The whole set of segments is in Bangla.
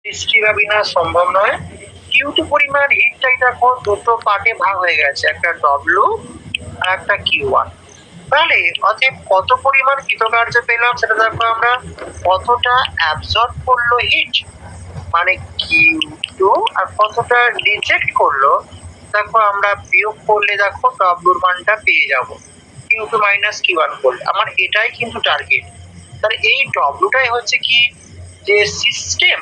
বৃষ্টি বা বিনাশ সম্ভব নয়। কিউ2 পরিমাণ হিটটাই দেখো দুটো পার্টে ভাগ হয়ে গেছে, একটা ডব্লু আর একটা কিউ1। তাহলে অতএব কত পরিমাণ কৃতকার্য পেলাম সেটা দেখো আমরা, কতটা অ্যাবজর্ব করলো হিট মানে কিউ2 আর কতটা রিজেক্ট করলো দেখো আমরা বিয়োগ করলে দেখো ডব্লুর মানটা পেয়ে যাব, কিউ2 মাইনাস কিউ1 করলে। আমার এটাই কিন্তু টার্গেট। তাহলে এই ডব্লুটাই হচ্ছে কি, যে সিস্টেম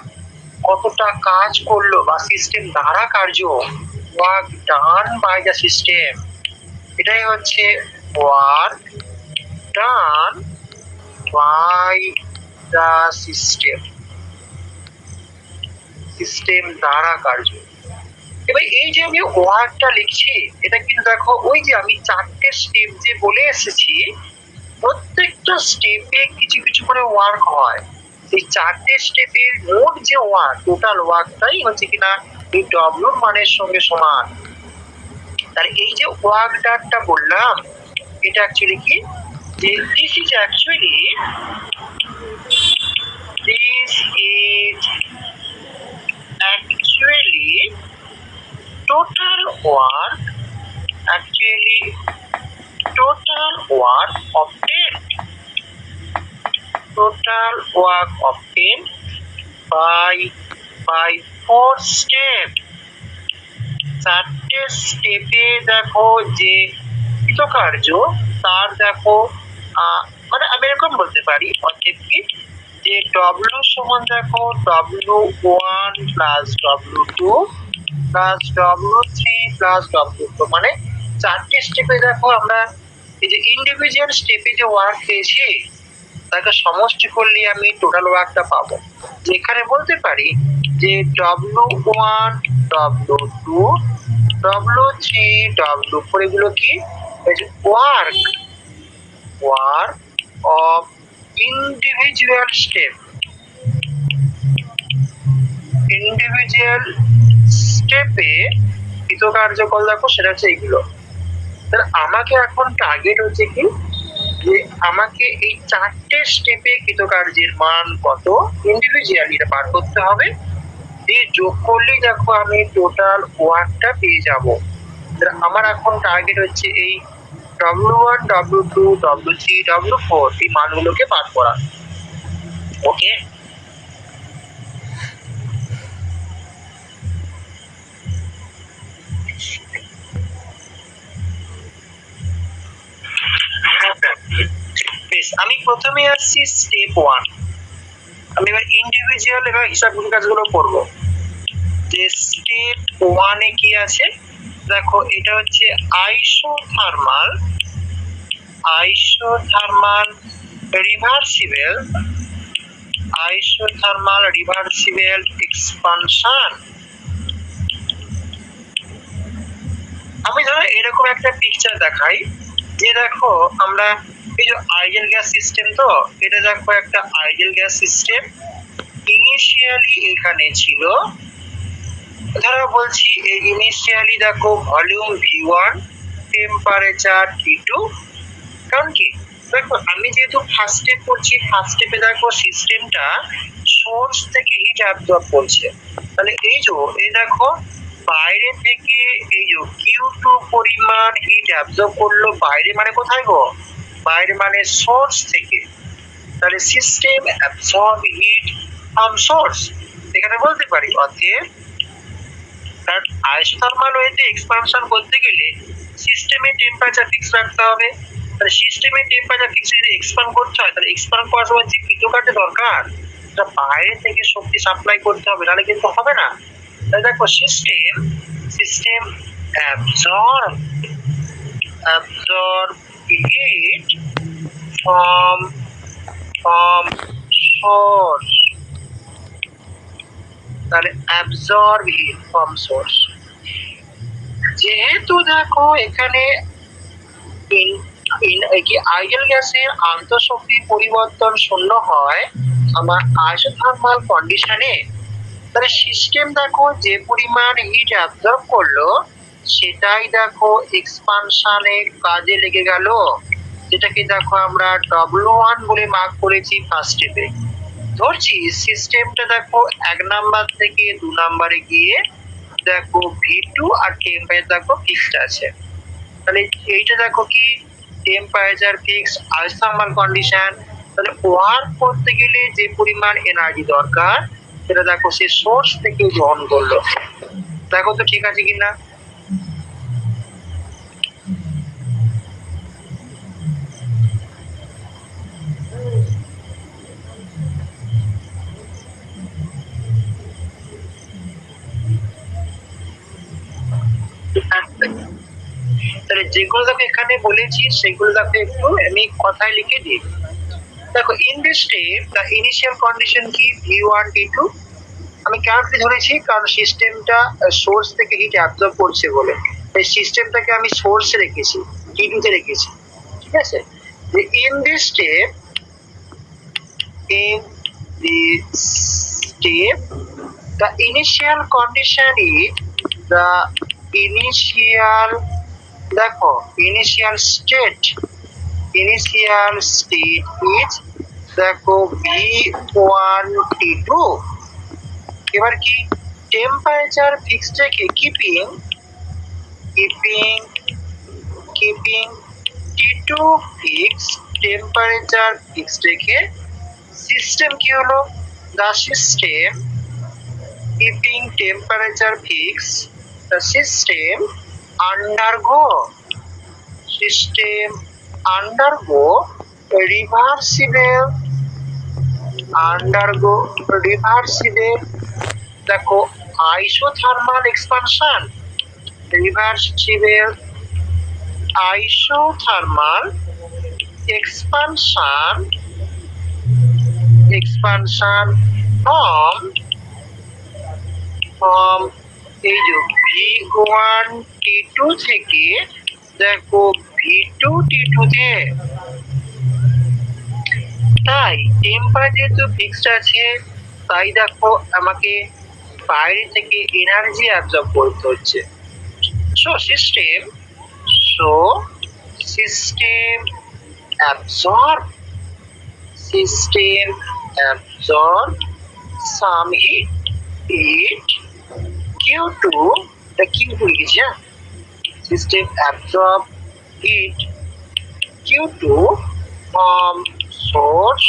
কতটা কাজ করলো বা সিস্টেম দ্বারা কার্য, work done by the system, এটাই হচ্ছে work done by the system, system দ্বারা কার্য। এবার এই যে আমি ওয়ার্কটা লিখছি, এটা কিন্তু দেখো ওই যে আমি চারটে স্টেপ যে বলে এসেছি, প্রত্যেকটা স্টেপে কিছু কিছু করে ওয়ার্ক হয়। এই চারটে স্টেপের মোট যে ওয়ার্ক, টোটাল ওয়ার্কটাই হচ্ছে কিনা এই ডব্লুর মানের সঙ্গে সমান। তাহলে এই যে ওয়ার্ক ডানটা বললাম, এটা অ্যাকচুয়ালি কি, যে this is actually total work, actually total work obtained by 4 step। চারটে স্টেপে দেখো যে কৃতকার্য তার দেখো মানে আমি এরকম বলতে পারি অতএব কি, যে ডব্লু সমান দেখো W1 plus W2 plus W3 plus W4, মানে চারটে স্টেপে দেখো আমরা এই যে ইন্ডিভিজুয়াল স্টেপে যে ওয়ার্ক পেয়েছি তাকে সমষ্টি করলে আমি টোটাল ওয়ার্কটা পাবো। যেখানে বলতে পারি যে W1 W2 W3 W4 এগুলো কি, work of individual step, individual স্টেপে কৃতকার্যকল দেখো সেটা হচ্ছে এইগুলো। তাহলে আমাকে এখন টার্গেট হচ্ছে কি, যে আমাকে এই চারটে স্টেপে কৃতকার্যের মান কত ইন্ডিভিজুয়ালি এটা বার করতে হবে, দিয়ে যোগ করলেই দেখো আমি টোটাল ওয়ার্কটা পেয়ে যাব। আমার এখন টার্গেট হচ্ছে এই W1 W2 W3 W4 এই মানগুলোকে বার করা। ওকে, বেশ, আমি প্রথমে আসছি স্টেপ 1। আমি এবার ইন্ডিভিজুয়াল এবার হিসাব কাজগুলো করবো। যে স্টেপ 1 এ কি আছে দেখো, এটা হচ্ছে আইসোথার্মাল রিভার্সিবল এক্সপানশন। আমি ধরো এরকম একটা পিকচার দেখাই, যে দেখো আমরা এই যে আইডিয়াল গ্যাস সিস্টেম, তো এটা দেখো একটা আইডিয়াল গ্যাস সিস্টেম। ইনিশিয়ালি এখানে ছিল ধরো বলছি ইনিশিয়ালি দেখো ভলিউম V1, টেম্পারেচার T2। কারণ কি দেখো আমি যেহেতু ফার্স্ট স্টেপ করছি, ফার্স্ট স্টেপে দেখো সিস্টেমটা সোর্স থেকে হিট অ্যাবজর্ব করছে। তাহলে এই দেখো বাইরে থেকে এই যে কিউ2 পরিমাণ হিট অ্যাবজর্ব করলো বাইরে, মানে কোথায় গো, বাইরে মানে সোর্স থেকে। তাহলে system absorb heat from source, এখানে বলতে পারি অতএব তার আইসোথার্মাল ওয়েতে এক্সপানশন করতে গেলে সিস্টেমের টেম্পারেচার ফিক্স রাখতে হবে। তাহলে সিস্টেমের টেম্পারেচার ফিক্স যদি এক্সপান্ড করতে হয়, তাহলে এক্সপান্ড করার সময় যে কৃতকার্য দরকার সেটা বাইরে থেকে শক্তি সাপ্লাই করতে হবে, নাহলে কিন্তু হবে না। তাহলে দেখো system absorb heat from source, তাহলে অ্যাবজর্ব হিট ফ্রম সোর্স। যেহেতু দেখো এখানে আইডিয়াল গ্যাসের আন্তঃশক্তি পরিবর্তন শূন্য হয় আমার আইসোথার্মাল কন্ডিশনে, তাহলে সিস্টেম দেখো যে পরিমাণ হিট অ্যাবজর্ব করলো সেটাই দেখো এক্সপানশনে কাজে লেগে গেল, যেটাকে দেখো আমরা W1 বলে মার্ক করেছি ফার্স্ট স্টেপে। ধরছি সিস্টেমটা দেখো 1 নাম্বার থেকে 2 নাম্বারে গিয়ে দেখো V2 আর টেম্পারেচার দেখো ফিক্সড আছে। তাহলে এইটা দেখো কি টেম্পারেচার ফিক্স আইসোথার্মাল কন্ডিশন। তাহলে ওয়ার্ক করতে গেলে যে পরিমাণ এনার্জি দরকার সেটা দেখো সে সোর্স থেকে গ্রহণ করলো। দেখো তো ঠিক আছে কিনা। তাহলে যেগুলো দেখো এখানে বলেছি সেগুলো দেখো একটু আমি কথায় লিখে দিই। দেখো in this step the initial condition কি V1 V2। আমি কেন ধরেছি কারণ সিস্টেমটা সোর্স থেকে হিট অ্যাবজর্ব করছে বলে এই সিস্টেমটাকে আমি সোর্সে রেখেছি, T2 তে রেখেছি। ঠিক আছে, in this step the initial condition is the initial দেখো initial state is দেখো V1 T2। এবার কি টেম্পারেচার ফিক্সড রেখে keeping T2 fix temperature fixed রেখে সিস্টেম কি হলো the system keeping temperature fixed the system undergo reversible দেখো isothermal expansion expansion from এই যে V1 T2 থেকে দেখো V2 T2 তে। তাই টেম্পারেচার যেহেতু ফিক্সড আছে তাই দেখো আমাকে বাইরে থেকে এনার্জি অ্যাবজর্ব করতে হচ্ছে। System absorb some heat Q2 লিখেছি। System absorb heat Q2 from source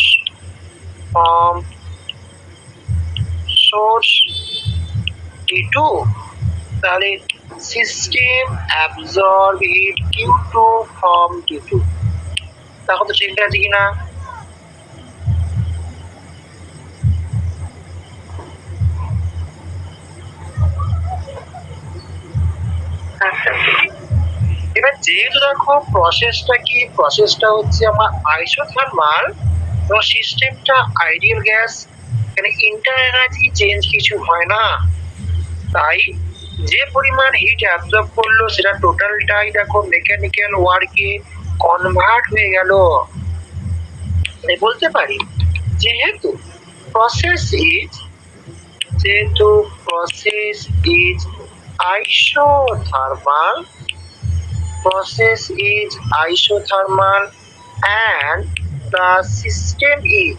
T2। তাহলে system absorb heat Q2 from T2। দেখো তো ঠিক আছে কিনা। এবার যেহেতু দেখো প্রসেসটা হচ্ছে আমার আইসোথার্মাল এবং সিস্টেমটা আইডিয়াল গ্যাস, এখানে ইন্টার এনার্জি চেঞ্জ কিছু হয় না, তাই যে পরিমাণ হিট অ্যাবজর্ব করলো সেটা টোটালটাই দেখো মেকানিক্যাল ওয়ার্কে কনভার্ট হয়ে গেল। বলতে পারি যেহেতু process is isothermal and the system is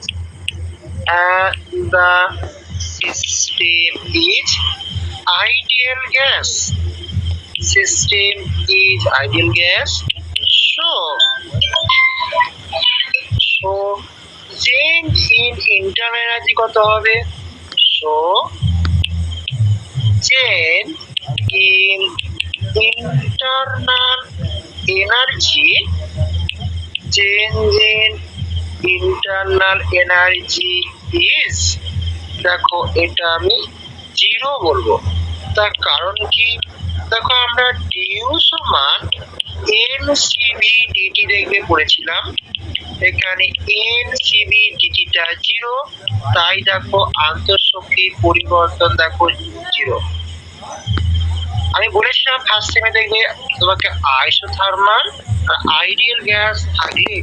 ideal gas. So change in internal energy কত হবে? So change in internal energy is দেখো এটা আমি 0 বলবো। তার কারণ কি দেখো আমরা du সমান NCV dt দেখবে পড়েছিলাম, এখানে NCV dt টা 0, তাই দেখো আন্তঃশক্তির পরিবর্তন দেখো 0। আমি বলেছিলাম ফার্স্ট সেমে দেখবে তোমাকে আইসোথার্মাল আর আইডিয়াল গ্যাস থাকলে